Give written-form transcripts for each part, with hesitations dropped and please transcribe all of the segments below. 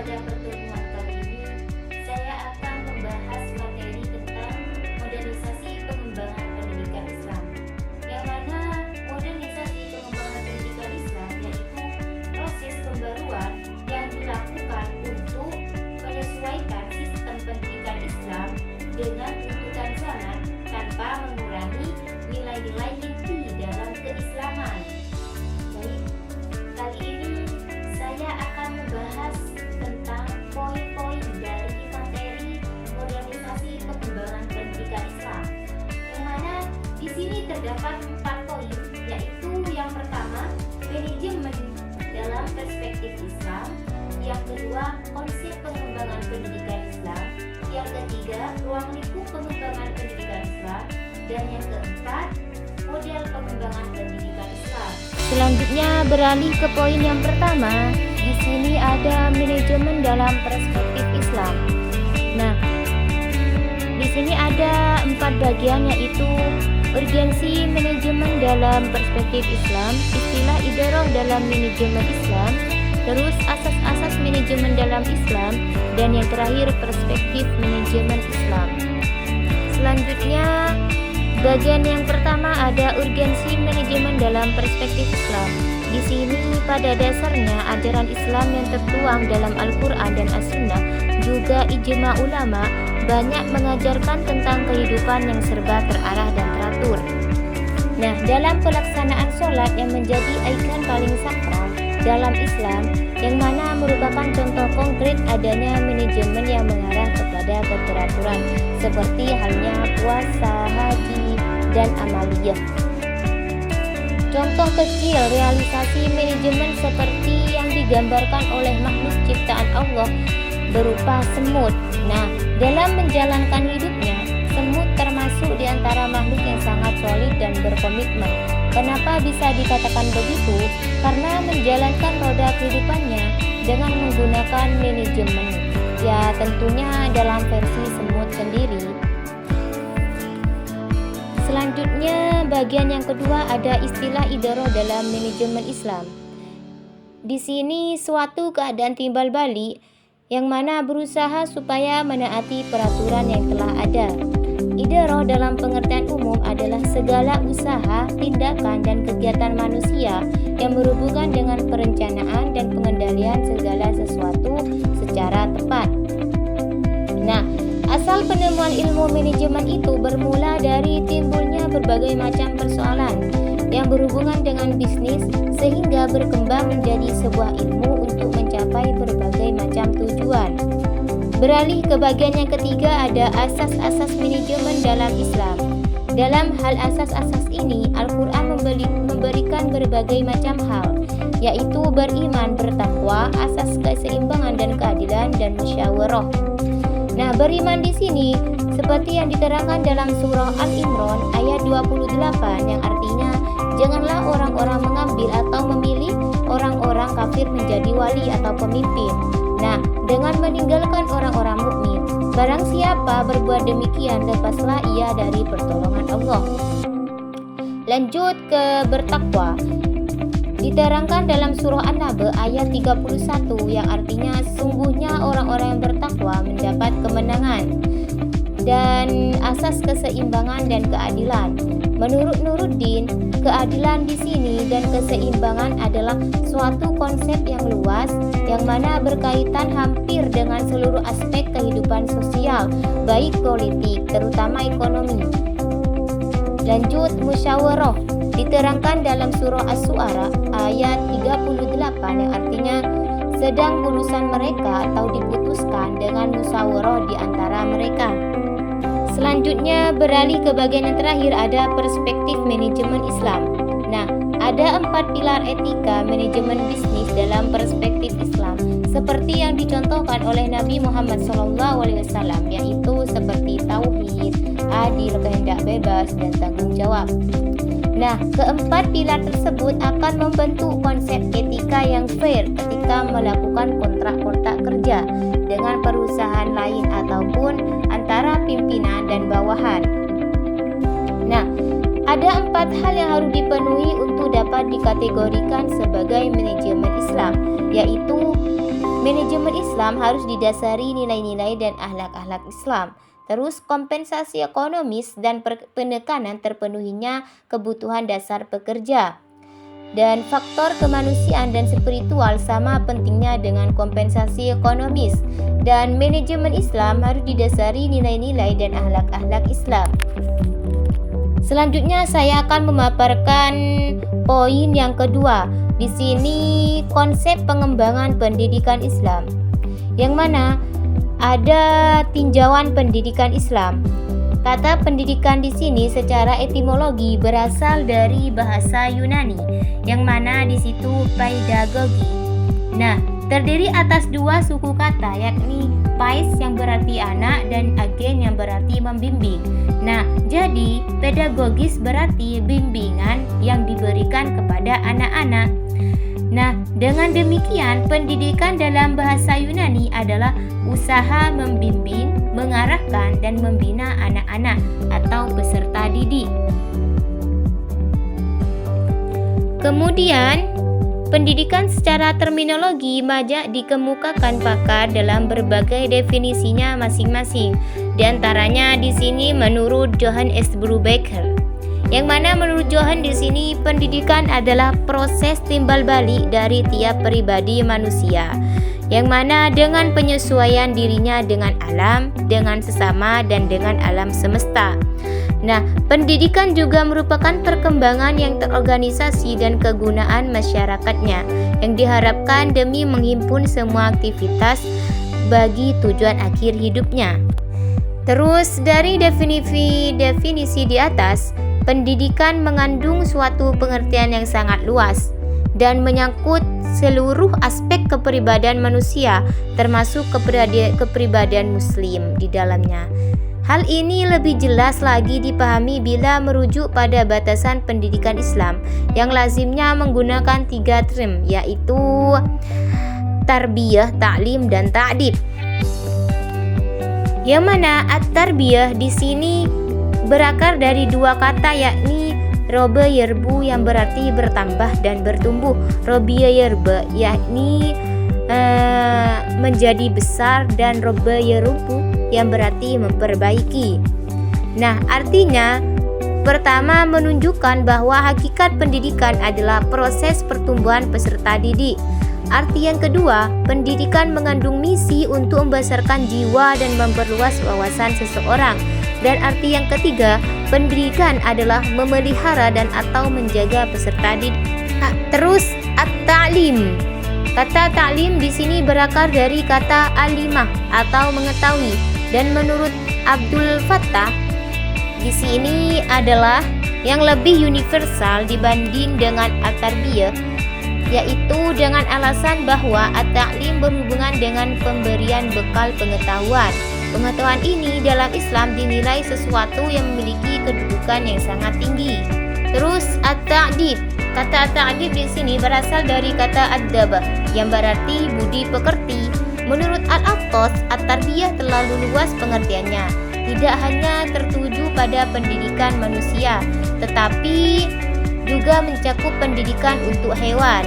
pada pertemuan kali ini, saya akan membahas materi tentang modernisasi pengembangan pendidikan Islam. Yang mana modernisasi pengembangan pendidikan Islam yaitu proses pembaruan yang dilakukan untuk menyesuaikan sistem pendidikan Islam dengan tuntutan zaman tanpa mengurangi nilai-nilai inti dalam keislaman. Baik, kali ini saya akan membahas tentang poin-poin dari materi modernisasi pengembangan pendidikan Islam. Yang mana di sini terdapat 4 poin, yaitu yang pertama, manajemen dalam perspektif Islam, yang kedua, konsep pengembangan pendidikan Islam, yang ketiga, ruang lingkup pengembangan pendidikan Islam, dan yang keempat, model pengembangan pendidikan Islam. Selanjutnya beralih ke poin yang pertama. Di sini ada manajemen dalam perspektif Islam. Nah, di sini ada 4 bagian, yaitu urgensi manajemen dalam perspektif Islam, istilah idarah dalam manajemen Islam, terus asas-asas manajemen dalam Islam, dan yang terakhir perspektif manajemen Islam. Selanjutnya bagian yang pertama ada urgensi manajemen dalam perspektif Islam. Di sini pada dasarnya ajaran Islam yang tertuang dalam Al-Quran dan As-Sunnah juga ijma ulama banyak mengajarkan tentang kehidupan yang serba terarah dan teratur. Nah, dalam pelaksanaan sholat yang menjadi ikon paling sakral dalam Islam, yang mana merupakan contoh konkret adanya manajemen yang mengarah kepada keteraturan, seperti halnya puasa, haji, dan amaliyah. Contoh kecil realisasi manajemen seperti yang digambarkan oleh makhluk ciptaan Allah berupa semut. Nah, dalam menjalankan hidupnya, semut termasuk di antara makhluk yang sangat solid dan berkomitmen. Kenapa bisa dikatakan begitu? Karena menjalankan roda kehidupannya dengan menggunakan manajemen. Ya, tentunya dalam versi semut sendiri. Selanjutnya bagian yang kedua ada istilah idarah dalam manajemen Islam. Di sini suatu keadaan timbal balik yang mana berusaha supaya menaati peraturan yang telah ada. Idarah dalam pengertian umum adalah segala usaha, tindakan, dan kegiatan manusia yang berhubungan dengan perencanaan dan pengendalian segala sesuatu secara tepat. Nah, asal penemuan ilmu manajemen itu bermula dari timbulnya berbagai macam persoalan yang berhubungan dengan bisnis sehingga berkembang menjadi sebuah ilmu untuk mencapai berbagai macam tujuan. Beralih ke bagian yang ketiga ada asas-asas manajemen dalam Islam. Dalam hal asas-asas ini, Al-Quran memberikan berbagai macam hal, yaitu beriman, bertakwa, asas keseimbangan dan keadilan, dan musyawarah. Nah, beriman di sini seperti yang diterangkan dalam surah Al-Imran ayat 28 yang artinya janganlah orang-orang mengambil atau memilih orang-orang kafir menjadi wali atau pemimpin. Nah, dengan meninggalkan orang-orang mukmin, barang siapa berbuat demikian lepaslah ia dari pertolongan Allah. Lanjut ke bertakwa. Diterangkan dalam surah An-Naba ayat 31 yang artinya sungguhnya orang-orang yang bertakwa mendapat kemenangan dan asas keseimbangan dan keadilan. Menurut Nuruddin, keadilan di sini dan keseimbangan adalah suatu konsep yang luas yang mana berkaitan hampir dengan seluruh aspek kehidupan sosial, baik politik, terutama ekonomi. Lanjut musyawarah. Diterangkan dalam surah As-Su'ara ayat 38 yang artinya sedang urusan mereka atau diputuskan dengan musyawarah di antara mereka. Selanjutnya beralih ke bagian yang terakhir ada perspektif manajemen Islam. Nah, ada 4 pilar etika manajemen bisnis dalam perspektif Islam seperti yang dicontohkan oleh Nabi Muhammad SAW, yaitu seperti tauhid, adil, kehendak bebas, dan tanggung jawab. Nah, keempat pilar tersebut akan membentuk konsep etika yang fair ketika melakukan kontrak-kontrak kerja dengan perusahaan lain ataupun antara pimpinan dan bawahan. Nah, ada 4 hal yang harus dipenuhi untuk dapat dikategorikan sebagai manajemen Islam, yaitu Manajemen Islam harus didasari nilai-nilai dan akhlak-akhlak Islam. Terus kompensasi ekonomis dan penekanan terpenuhinya kebutuhan dasar pekerja. Dan faktor kemanusiaan dan spiritual sama pentingnya dengan kompensasi ekonomis. Dan manajemen Islam harus didasari nilai-nilai dan akhlak-akhlak Islam. Selanjutnya saya akan memaparkan poin yang kedua. Di sini konsep pengembangan pendidikan Islam, yang mana ada tinjauan pendidikan Islam. Kata pendidikan di sini secara etimologi berasal dari bahasa Yunani, yang mana di situ pedagogi. Nah, terdiri atas dua suku kata, yakni pais yang berarti anak dan agen yang berarti membimbing. Nah, jadi pedagogis berarti bimbingan yang diberikan kepada anak-anak. Nah, dengan demikian pendidikan dalam bahasa Yunani adalah usaha membimbing, mengarahkan dan membina anak-anak atau peserta didik. Kemudian, pendidikan secara terminologi banyak dikemukakan pakar dalam berbagai definisinya masing-masing. Di antaranya di sini menurut Johann S. Brubaker, yang mana menurut Johann di sini pendidikan adalah proses timbal balik dari tiap pribadi manusia, yang mana dengan penyesuaian dirinya dengan alam, dengan sesama dan dengan alam semesta. Nah, pendidikan juga merupakan perkembangan yang terorganisasi dan kegunaan masyarakatnya yang diharapkan demi menghimpun semua aktivitas bagi tujuan akhir hidupnya. Terus dari definisi di atas, pendidikan mengandung suatu pengertian yang sangat luas dan menyangkut seluruh aspek kepribadian manusia, termasuk kepribadian muslim di dalamnya. Hal ini lebih jelas lagi dipahami bila merujuk pada batasan pendidikan Islam yang lazimnya menggunakan 3 term, yaitu tarbiyah, ta'lim, dan ta'dib. Yang mana at-tarbiyah di sini berakar dari dua kata, yakni roba yerbu yang berarti bertambah dan bertumbuh. Robiya yerba yakni menjadi besar, dan roba yerubu yang berarti memperbaiki. Nah, artinya pertama menunjukkan bahwa hakikat pendidikan adalah proses pertumbuhan peserta didik. Arti yang kedua, pendidikan mengandung misi untuk membesarkan jiwa dan memperluas wawasan seseorang. Dan arti yang ketiga, pendidikan adalah memelihara dan atau menjaga peserta didik. Terus at-ta'lim. Kata ta'lim di sini berakar dari kata alimah atau mengetahui, dan menurut Abdul Fattah di sini adalah yang lebih universal dibanding dengan at-tarbiyah, yaitu dengan alasan bahwa at-ta'lim berhubungan dengan pemberian bekal pengetahuan. Pengetahuan ini dalam Islam dinilai sesuatu yang memiliki kedudukan yang sangat tinggi. Terus at-ta'dib. Kata at-ta'dib di sini berasal dari kata ad-dabah yang berarti budi pekerti. Menurut Al-Aqtas, at-tarbiyah terlalu luas pengertiannya, tidak hanya tertuju pada pendidikan manusia, tetapi juga mencakup pendidikan untuk hewan.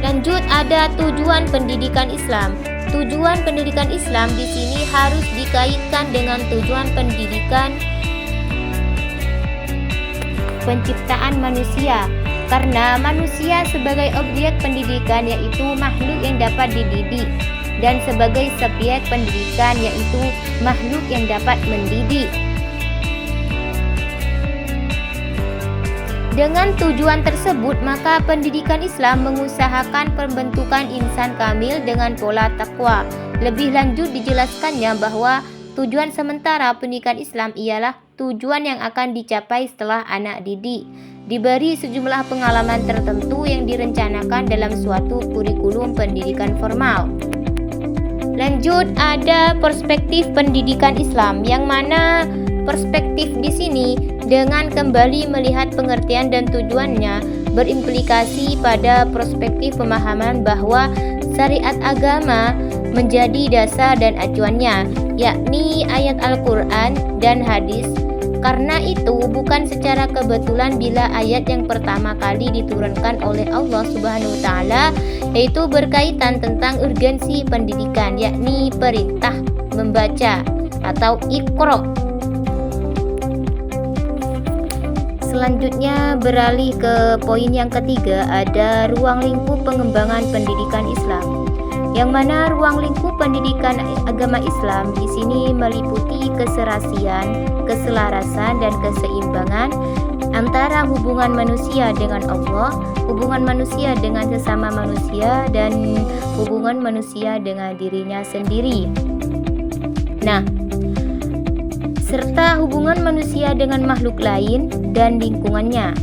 Lanjut, ada tujuan pendidikan Islam. Tujuan pendidikan Islam di sini harus dikaitkan dengan tujuan pendidikan penciptaan manusia, karena manusia sebagai objek pendidikan yaitu makhluk yang dapat dididik, dan sebagai subjek pendidikan yaitu makhluk yang dapat mendidik. Dengan tujuan tersebut, maka pendidikan Islam mengusahakan pembentukan insan kamil dengan pola takwa. Lebih lanjut dijelaskannya bahwa tujuan sementara pendidikan Islam ialah tujuan yang akan dicapai setelah anak didik diberi sejumlah pengalaman tertentu yang direncanakan dalam suatu kurikulum pendidikan formal. Lanjut, ada perspektif pendidikan Islam, yang mana perspektif di sini dengan kembali melihat pengertian dan tujuannya berimplikasi pada perspektif pemahaman bahwa syariat agama menjadi dasar dan acuannya, yakni ayat Al-Quran dan hadis Karena itu bukan secara kebetulan bila ayat yang pertama kali diturunkan oleh Allah Subhanahu wa taala yaitu berkaitan tentang urgensi pendidikan, yakni perintah membaca atau Iqra. Selanjutnya beralih ke poin yang ketiga, ada ruang lingkup pengembangan pendidikan Islam. Yang mana ruang lingkup pendidikan agama Islam di sini meliputi keserasian, keselarasan dan keseimbangan antara hubungan manusia dengan Allah, hubungan manusia dengan sesama manusia dan hubungan manusia dengan dirinya sendiri. Nah, serta hubungan manusia dengan makhluk lain dan lingkungannya.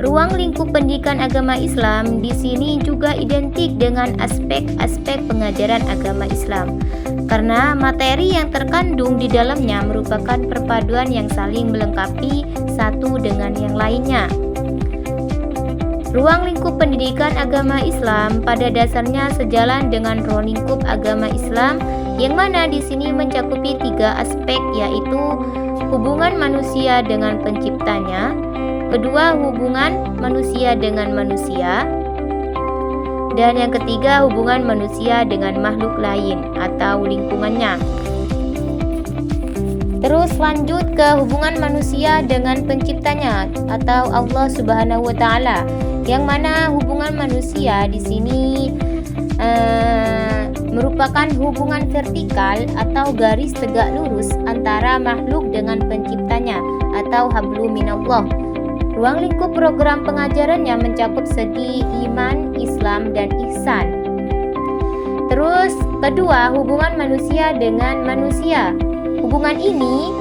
Ruang lingkup pendidikan agama Islam di sini juga identik dengan aspek-aspek pengajaran agama Islam, karena materi yang terkandung di dalamnya merupakan perpaduan yang saling melengkapi satu dengan yang lainnya. Ruang lingkup pendidikan agama Islam pada dasarnya sejalan dengan ruang lingkup agama Islam yang mana di sini mencakupi 3 aspek, yaitu hubungan manusia dengan penciptanya, kedua hubungan manusia dengan manusia, dan yang ketiga hubungan manusia dengan makhluk lain atau lingkungannya. Terus lanjut ke hubungan manusia dengan penciptanya atau Allah Subhanahu wa taala, yang mana hubungan manusia di sini merupakan hubungan vertikal atau garis tegak lurus antara makhluk dengan penciptanya atau hablu minallah. Ruang lingkup program pengajarannya mencakup segi iman, Islam, dan ihsan. Terus kedua, hubungan manusia dengan manusia. Hubungan ini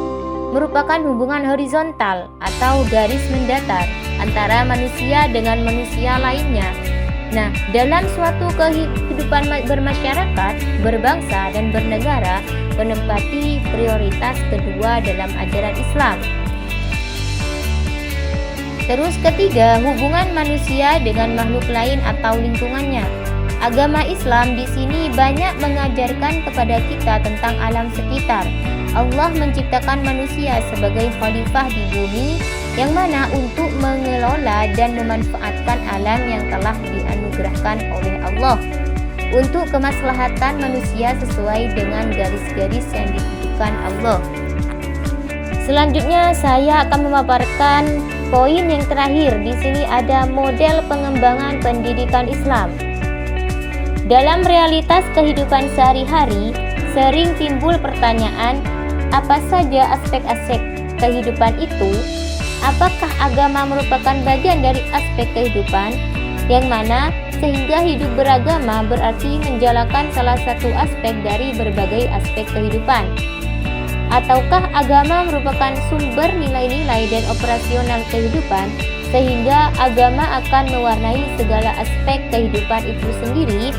merupakan hubungan horizontal atau garis mendatar antara manusia dengan manusia lainnya. Nah, dalam suatu kehidupan bermasyarakat, berbangsa, dan bernegara menempati prioritas kedua dalam ajaran Islam. Terus ketiga, hubungan manusia dengan makhluk lain atau lingkungannya. Agama Islam di sini banyak mengajarkan kepada kita tentang alam sekitar. Allah menciptakan manusia sebagai khalifah di bumi, yang mana untuk mengelola dan memanfaatkan alam yang telah dianugerahkan oleh Allah untuk kemaslahatan manusia sesuai dengan garis-garis yang ditentukan Allah. Selanjutnya saya akan memaparkan poin yang terakhir. Di sini ada model pengembangan pendidikan Islam. Dalam realitas kehidupan sehari-hari, sering timbul pertanyaan, apa saja aspek-aspek kehidupan itu? Apakah agama merupakan bagian dari aspek kehidupan? Yang mana sehingga hidup beragama berarti menjalankan salah satu aspek dari berbagai aspek kehidupan. Ataukah agama merupakan sumber nilai-nilai dan operasional kehidupan sehingga agama akan mewarnai segala aspek kehidupan itu sendiri?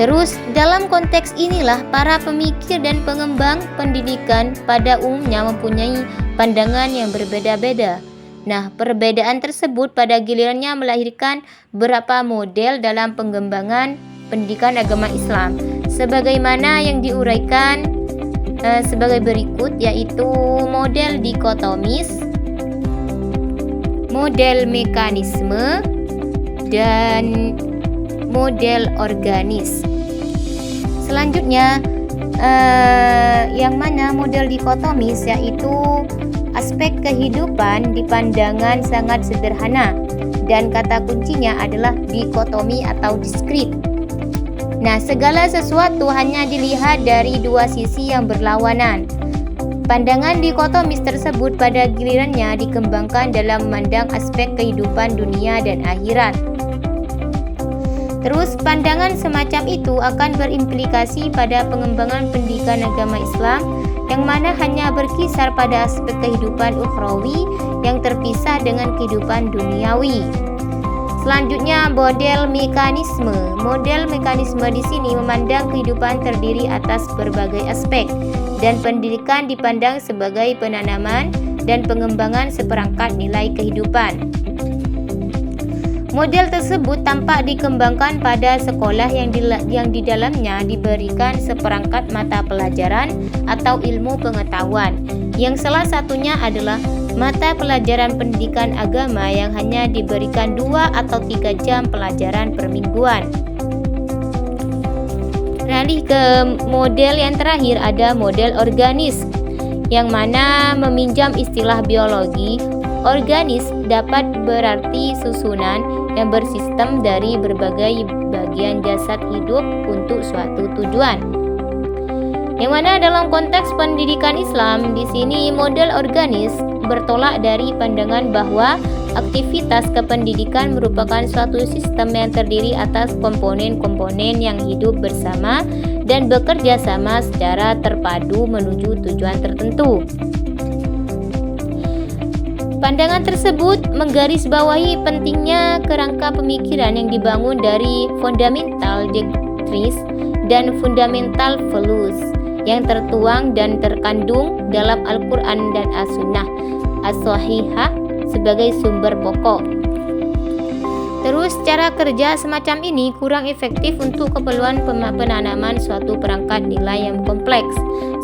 Terus dalam konteks inilah para pemikir dan pengembang pendidikan pada umumnya mempunyai pandangan yang berbeda-beda. Nah, perbedaan tersebut pada gilirannya melahirkan beberapa model dalam pengembangan pendidikan agama Islam, sebagaimana yang diuraikan sebagai berikut, yaitu model dikotomis, model mekanisme, dan model organis. Selanjutnya yang mana model dikotomis, yaitu aspek kehidupan dipandangan sangat sederhana dan kata kuncinya adalah dikotomi atau diskrit. Nah, segala sesuatu hanya dilihat dari dua sisi yang berlawanan. Pandangan dikotomis tersebut pada gilirannya dikembangkan dalam memandang aspek kehidupan dunia dan akhirat. Terus pandangan semacam itu akan berimplikasi pada pengembangan pendidikan agama Islam yang mana hanya berkisar pada aspek kehidupan ukhrawi yang terpisah dengan kehidupan duniawi. Selanjutnya model mekanisme. Model mekanisme di sini memandang kehidupan terdiri atas berbagai aspek dan pendidikan dipandang sebagai penanaman dan pengembangan seperangkat nilai kehidupan. Model tersebut tampak dikembangkan pada sekolah yang di dalamnya diberikan seperangkat mata pelajaran atau ilmu pengetahuan, yang salah satunya adalah mata pelajaran pendidikan agama yang hanya diberikan 2 atau 3 jam pelajaran per mingguan. Beralih ke model yang terakhir, ada model organis, yang mana meminjam istilah biologi. Organis dapat berarti susunan yang bersistem dari berbagai bagian jasad hidup untuk suatu tujuan. Yang mana dalam konteks pendidikan Islam, di sini model organis bertolak dari pandangan bahwa aktivitas kependidikan merupakan suatu sistem yang terdiri atas komponen-komponen yang hidup bersama dan bekerja sama secara terpadu menuju tujuan tertentu. Pandangan tersebut menggarisbawahi pentingnya kerangka pemikiran yang dibangun dari fundamental doctrines dan fundamental values yang tertuang dan terkandung dalam Al-Quran dan As-Sunnah As-Sahihah sebagai sumber pokok. Terus cara kerja semacam ini kurang efektif untuk keperluan penanaman suatu perangkat nilai yang kompleks.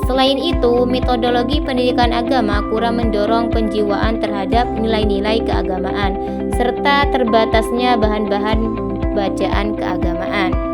Selain itu, metodologi pendidikan agama kurang mendorong penjiwaan terhadap nilai-nilai keagamaan serta terbatasnya bahan-bahan bacaan keagamaan.